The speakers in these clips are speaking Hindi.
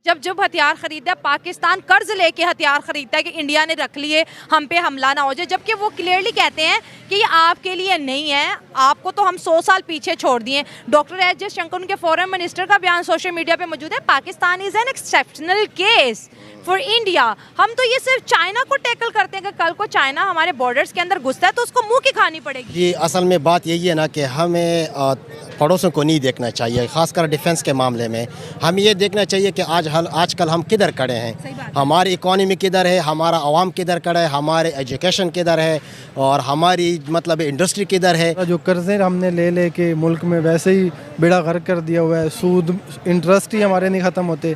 जब जब हथियार खरीदा पाकिस्तान कर्ज लेके हथियार खरीदता है कि इंडिया ने रख लिए हम पे हमला ना हो जाए, जबकि वो क्लियरली कहते हैं कि ये आपके लिए नहीं है, आपको तो हम 100 साल पीछे छोड़ दिए। डॉक्टर एस जयशंकर उनके फॉरेन मिनिस्टर का बयान सोशल मीडिया पे मौजूद है, Pakistan is an exceptional case for India. हम तो ये सिर्फ चाइना को टैकल करते हैं कि कल को चाइना हमारे बॉर्डर्स के अंदर घुसता है तो उसको मुंह की खानी पड़ेगी। जी, असल में बात यही है ना कि हमें पड़ोसियों को नहीं देखना चाहिए, ख़ासकर डिफेंस के मामले में। हमें ये देखना चाहिए कि आजकल हम किधर खड़े हैं, हमारी इकॉनमी किधर है, हमारा आवाम किधर खड़ा है, हमारे एजुकेशन किधर है और हमारी मतलब इंडस्ट्री किधर है। जो कर्ज़े हमने ले के मुल्क में वैसे ही बेड़ा गर्क कर दिया हुआ है, सूद इंटरेस्ट ही हमारे नहीं ख़त्म होते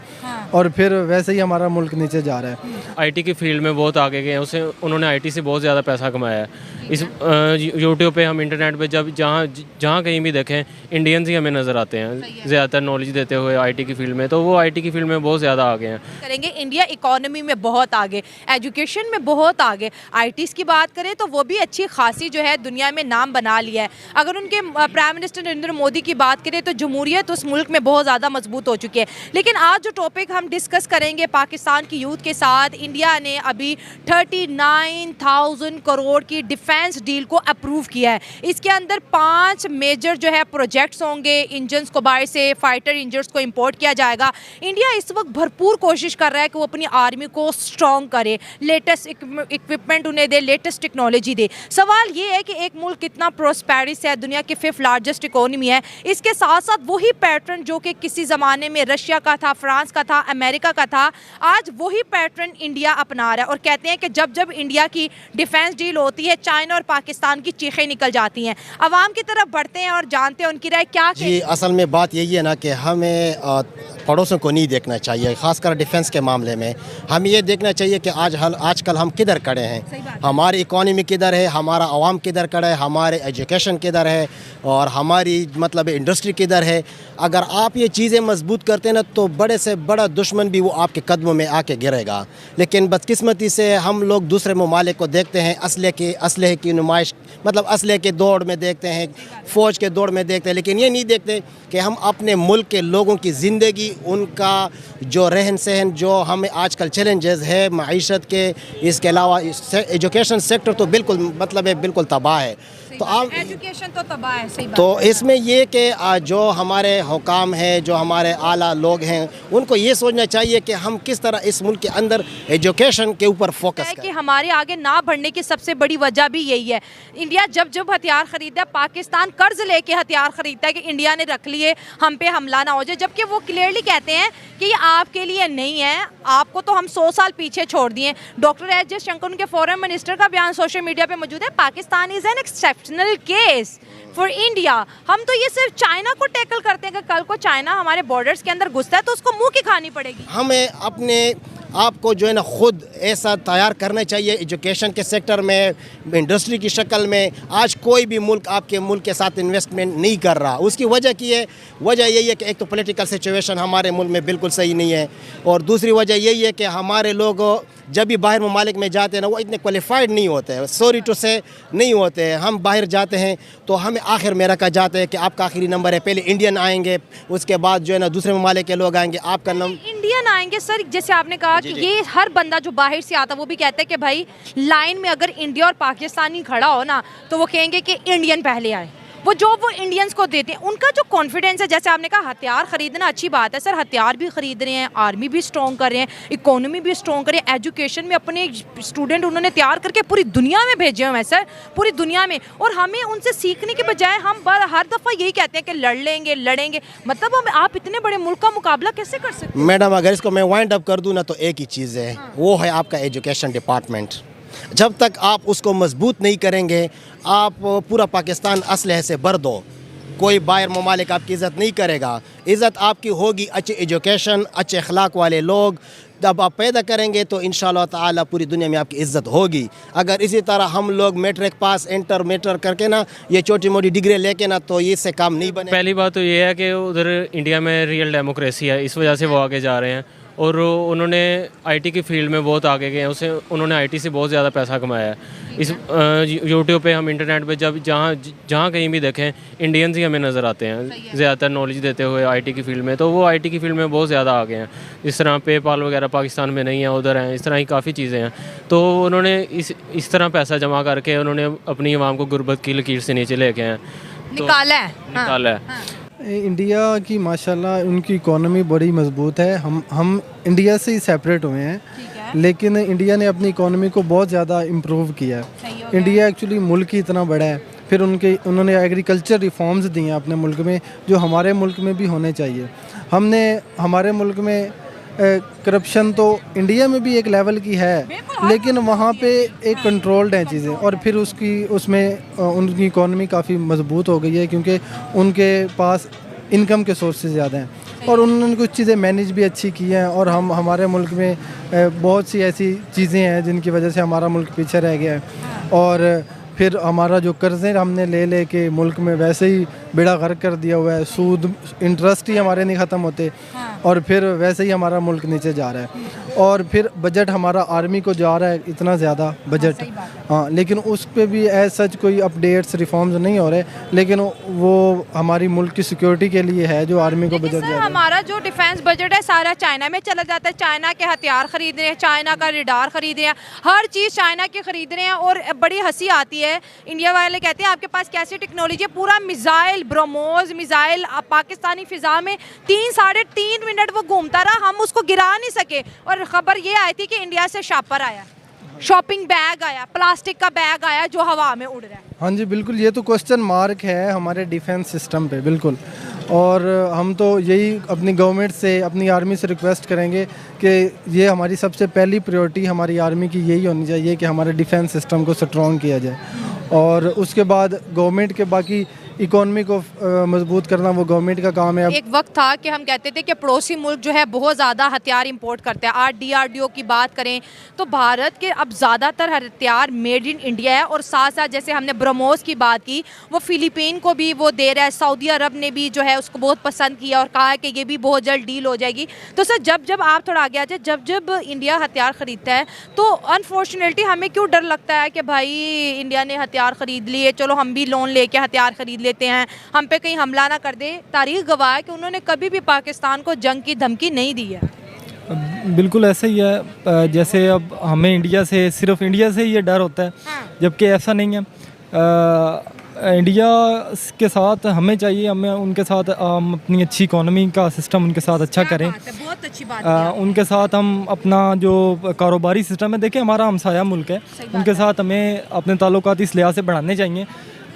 और फिर वैसे ही हमारा मुल्क नीचे जा रहा है। आईटी की फील्ड में बहुत आगे गए हैं, उसे उन्होंने आईटी से बहुत ज़्यादा पैसा कमाया है। इस यूट्यूब पे हम इंटरनेट पे जब जहाँ कहीं भी देखें इंडियंस ही हमें नज़र आते हैं ज़्यादातर नॉलेज देते हुए आईटी की फील्ड में, तो वो आईटी की फील्ड में बहुत ज़्यादा आगे हैं। करेंगे इंडिया इकोनॉमी में बहुत आगे, एजुकेशन में बहुत आगे, आईटीज़ की बात करें तो वो भी अच्छी खासी जो है दुनिया में नाम बना लिया है। अगर उनके प्राइम मिनिस्टर नरेंद्र मोदी की बात करें तो जमहूरियत उस मुल्क में बहुत ज़्यादा मजबूत हो चुकी है। लेकिन आज जो टॉपिक हम डिस्कस करेंगे पाकिस्तान की यूथ के साथ, इंडिया ने अभी 39,000 करोड़ की डिफेंस डील को अप्रूव किया है। इसके अंदर 5 मेजर जो है प्रोजेक्ट्स होंगे, इंजन्स को बाहर से फाइटर इंजन्स को इंपोर्ट किया जाएगा। इंडिया इस वक्त भरपूर कोशिश कर रहा है कि वो अपनी आर्मी को स्ट्रॉन्ग करे, लेटेस्ट इक्विपमेंट उन्हें दे, लेटेस्ट टेक्नोलॉजी दे। सवाल ये है कि एक मुल्क कितना प्रोस्पेरिस है, दुनिया की 5th लार्जेस्ट इकोनॉमी है, इसके साथ साथ वही पैटर्न जो कि किसी ज़माने में रशिया का था, फ्रांस का था, अमेरिका का था, आज वही पैटर्न इंडिया अपना रहा है। और कहते हैं कि जब जब इंडिया की डिफेंस डील होती है चाइना और पाकिस्तान की चीखें निकल जाती हैं। अवाम की तरफ बढ़ते हैं और जानते हैं उनकी राय क्या। जी, असल में बात यही है ना कि हमें पड़ोसियों को नहीं देखना चाहिए, ख़ासकर डिफेंस के मामले में। हमें ये देखना चाहिए कि आजकल हम किधर खड़े हैं, हमारी इकॉनमी किधर है, हमारा आवाम किधर खड़ा है, हमारे एजुकेशन किधर है और हमारी मतलब इंडस्ट्री किधर है। अगर आप ये चीज़ें मजबूत करते हैं ना तो बड़े से बड़ा दुश्मन भी वो आपके कदमों में आके गिरेगा। लेकिन बदकिस्मती से हम लोग दूसरे ममालिक को देखते हैं असलहे की नुमाइश, मतलब असलहे के दौड़ में देखते हैं, फ़ौज के दौड़ में देखते हैं, लेकिन ये नहीं देखते कि हम अपने मुल्क के लोगों की ज़िंदगी, उनका जो रहन सहन, जो हमें आजकल चैलेंजेस है माईशत के, इसके अलावा एजुकेशन सेक्टर तो बिल्कुल मतलब है बिल्कुल तबाह है। तो आप एजुकेशन तो तबाह है, सही बात। तो इसमें ये कि जो हमारे हुकाम हैं, जो हमारे आला लोग हैं, उनको ये सोचना चाहिए कि हम किस तरह इस मुल्क के अंदर एजुकेशन के ऊपर फोकस करें। कि हमारे आगे ना बढ़ने की सबसे बड़ी वजह भी यही है। इंडिया जब जब हथियार खरीदा पाकिस्तान कर्ज लेके हथियार खरीदता है कि इंडिया ने रख लिए हम पे हमला ना हो जाए, जबकि वो क्लियरली कहते हैं कि ये आपके लिए नहीं है, आपको तो हम 100 साल पीछे छोड़ दिए। डॉक्टर एस जयशंकर उनके फॉरेन मिनिस्टर का बयान सोशल मीडिया पे मौजूद है, Pakistan is an exceptional case for India. हम तो ये सिर्फ चाइना को टैकल करते हैं कि कल को चाइना हमारे बॉर्डर्स के अंदर घुसता है तो उसको मुंह की खानी पड़ेगी। हमें अपने आपको जो है ना खुद ऐसा तैयार करना चाहिए एजुकेशन के सेक्टर में, इंडस्ट्री की शक्ल में। आज कोई भी मुल्क आपके मुल्क के साथ इन्वेस्टमेंट नहीं कर रहा। उसकी वजह की है, वजह यही है कि एक तो पॉलिटिकल सिचुएशन हमारे मुल्क में बिल्कुल सही नहीं है और दूसरी वजह यही है कि हमारे लोग जब भी बाहर ममालिक में जाते हैं ना वो इतने क्वालिफाइड नहीं होते हैं, सॉरी टू से नहीं होते हैं। हम बाहर जाते हैं तो हमें आखिर में रखा जाता है कि आपका आखिरी नंबर है, पहले इंडियन आएंगे, उसके बाद जो है ना दूसरे ममालिक के लोग आएंगे, आपका नंबर इंडियन आएंगे। सर जैसे आपने कहा कि ये हर बंदा जो बाहर से आता है वो भी कहता है कि भाई लाइन में अगर इंडिया और पाकिस्तानी खड़ा हो ना तो वो कहेंगे कि इंडियन पहले आए। वो जो वो इंडियंस को देते हैं, उनका जो कॉन्फिडेंस है, जैसे आपने कहा हथियार खरीदना अच्छी बात है सर, हथियार भी खरीद रहे हैं, आर्मी भी स्ट्रॉन्ग कर रहे हैं, इकोनॉमी भी स्ट्रॉन्ग कर रहे हैं, एजुकेशन में अपने स्टूडेंट उन्होंने तैयार करके पूरी दुनिया में भेजे हुए हैं सर, पूरी दुनिया में। और हमें उनसे सीखने के बजाय हम हर दफ़ा यही कहते हैं कि लड़ेंगे। मतलब हम आप इतने बड़े मुल्क का मुकाबला कैसे कर सकते हैं? मैडम, अगर इसको मैं वाइंड अप कर दूँ ना तो एक ही चीज़ है, वो है आपका एजुकेशन डिपार्टमेंट। जब तक आप उसको मजबूत नहीं करेंगे, आप पूरा पाकिस्तान असलहे से भर दो, कोई बाहर ममालिक आपकी इज़्ज़त नहीं करेगा। इज़्ज़त आपकी होगी अच्छी एजुकेशन, अच्छे अखलाक वाले लोग जब आप पैदा करेंगे तो इंशाअल्लाह ताला पूरी दुनिया में आपकी इज़्ज़त होगी। अगर इसी तरह हम लोग मैट्रिक पास इंटर करके ना ये छोटी मोटी डिग्री लेके ना तो ये इससे काम नहीं बने। पहली बात तो ये है कि उधर इंडिया में रियल डेमोक्रेसी है, इस वजह से वो आगे जा रहे हैं। और उन्होंने आईटी की फील्ड में बहुत आगे गए हैं, उसे उन्होंने आईटी से बहुत ज़्यादा पैसा कमाया है। इस यूट्यूब पे हम इंटरनेट पे जब जहाँ कहीं भी देखें इंडियंस ही हमें नज़र आते हैं ज़्यादातर नॉलेज देते हुए आईटी की फील्ड में। तो वो आईटी की फील्ड में बहुत ज़्यादा आगे हैं। जिस तरह पेपाल वगैरह पाकिस्तान में नहीं है, उधर हैं, इस तरह की काफ़ी चीज़ें हैं। तो उन्होंने इस तरह पैसा जमा करके उन्होंने अपनी आवाम को गुर्बत की लकीर से नीचे लेके हैं, निकाला है। निकाला है। इंडिया की माशाल्लाह उनकी इकोनॉमी बड़ी मजबूत है। हम इंडिया से ही सेपरेट हुए हैं, लेकिन इंडिया ने अपनी इकोनॉमी को बहुत ज़्यादा इम्प्रूव किया है। इंडिया एक्चुअली मुल्क ही इतना बड़ा है, फिर उन्होंने एग्रीकल्चर रिफॉर्म्स दिए हैं अपने मुल्क में, जो हमारे मुल्क में भी होने चाहिए। हमने हमारे मुल्क में करप्शन तो इंडिया में भी एक लेवल की है, लेकिन वहाँ पे एक कंट्रोल्ड हैं चीज़ें, और फिर उसमें उनकी इकोनॉमी काफ़ी मजबूत हो गई है, क्योंकि उनके पास इनकम के सोर्सेज ज़्यादा हैं और उन्होंने कुछ चीज़ें मैनेज भी अच्छी की हैं। और हमारे मुल्क में बहुत सी ऐसी चीज़ें हैं जिनकी वजह से हमारा मुल्क पीछे रह गया है। और फिर हमारा जो कर्ज़े हमने ले के मुल्क में वैसे ही बेड़ा गर्क कर दिया हुआ है, सूद इंटरेस्ट ही हमारे नहीं ख़त्म होते, और फिर वैसे ही हमारा मुल्क नीचे जा रहा है। और फिर बजट हमारा आर्मी को जा रहा है इतना ज़्यादा बजट, हाँ, लेकिन उस पे भी एज सच कोई अपडेट्स रिफॉर्म्स नहीं हो रहे, लेकिन वो हमारी मुल्क की सिक्योरिटी के लिए है जो आर्मी को बजट जा रहा है। हमारा जो डिफेंस बजट है सारा चाइना में चला जाता है। चाइना के हथियार खरीद रहे हैं, चाइना का रडार खरीद रहे हैं, हर चीज़ चाइना की खरीद रहे हैं। और बड़ी हंसी आती है, इंडिया वाले कहते हैं आपके पास कैसी टेक्नोलॉजी है, पूरा मिसाइल ब्रह्मोस मिसाइल पाकिस्तानी फ़िज़ा में 3-3.5 मिनट वो घूमता रहा, हम उसको गिरा नहीं सके। और ख़बर ये आई थी कि इंडिया से शॉपर आया, शॉपिंग बैग आया, प्लास्टिक का बैग आया जो हवा में उड़ रहा है। हाँ जी बिल्कुल, ये तो क्वेश्चन मार्क है हमारे डिफेंस सिस्टम पे, बिल्कुल। और हम तो यही अपनी गवर्नमेंट से, अपनी आर्मी से रिक्वेस्ट करेंगे कि ये हमारी सबसे पहली प्रायोरिटी हमारी आर्मी की यही होनी चाहिए कि हमारे डिफेंस सिस्टम को स्ट्रॉन्ग किया जाए, और उसके बाद गवर्नमेंट के बाकी इकोनॉमी को मजबूत करना वो गवर्नमेंट का काम है। एक वक्त था कि हम कहते थे कि पड़ोसी मुल्क जो है बहुत ज़्यादा हथियार इंपोर्ट करते हैं। आज DRDO की बात करें तो भारत के अब ज़्यादातर हथियार मेड इन इंडिया है, और साथ साथ जैसे हमने ब्रह्मोस की बात की, वो फिलीपीन को भी वो दे रहा है। सऊदी अरब ने भी जो है उसको बहुत पसंद किया और कहा है कि ये भी बहुत जल्द डील हो जाएगी। तो सर जब आप थोड़ा आगे आ जाए, जब इंडिया हथियार ख़रीदता है तो अनफॉर्चुनेटली हमें क्यों डर लगता है कि भाई इंडिया ने हथियार ख़रीद लिए, चलो हम भी लोन लेके हथियार ख़रीद लेते हैं, हम पे कहीं हमला ना कर दे। तारीख गवाह है कि उन्होंने कभी भी पाकिस्तान को जंग की धमकी नहीं दी है। बिल्कुल ऐसा ही है, जैसे अब हमें इंडिया से, सिर्फ इंडिया से ही ये डर होता है, जबकि ऐसा नहीं है। इंडिया के साथ हमें चाहिए, हमें उनके साथ अपनी अच्छी इकोनॉमी का सिस्टम उनके साथ अच्छा करें, बहुत अच्छी बात है। उनके साथ हम अपना जो कारोबारी सिस्टम है, देखिए हमारा हमसाया मुल्क है, उनके साथ हमें अपने ताल्लुकात इस लिहाज से बढ़ाने चाहिए।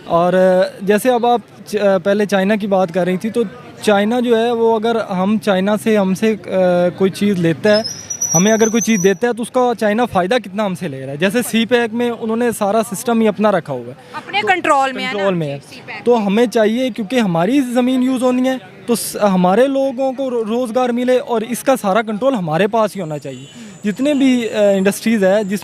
और जैसे अब आप पहले चाइना की बात कर रही थी, तो चाइना जो है वो, अगर हम चाइना से हमसे कोई चीज़ लेता है, हमें अगर कोई चीज़ देता है तो उसका चाइना फ़ायदा कितना हमसे ले रहा है। जैसे CPEC में उन्होंने सारा सिस्टम ही अपना रखा हुआ है, अपने कंट्रोल में है। तो हमें चाहिए, क्योंकि हमारी ज़मीन यूज़ होनी है तो हमारे लोगों को रोज़गार मिले, और इसका सारा कंट्रोल हमारे पास ही होना चाहिए। जितने भी इंडस्ट्रीज़ है जिस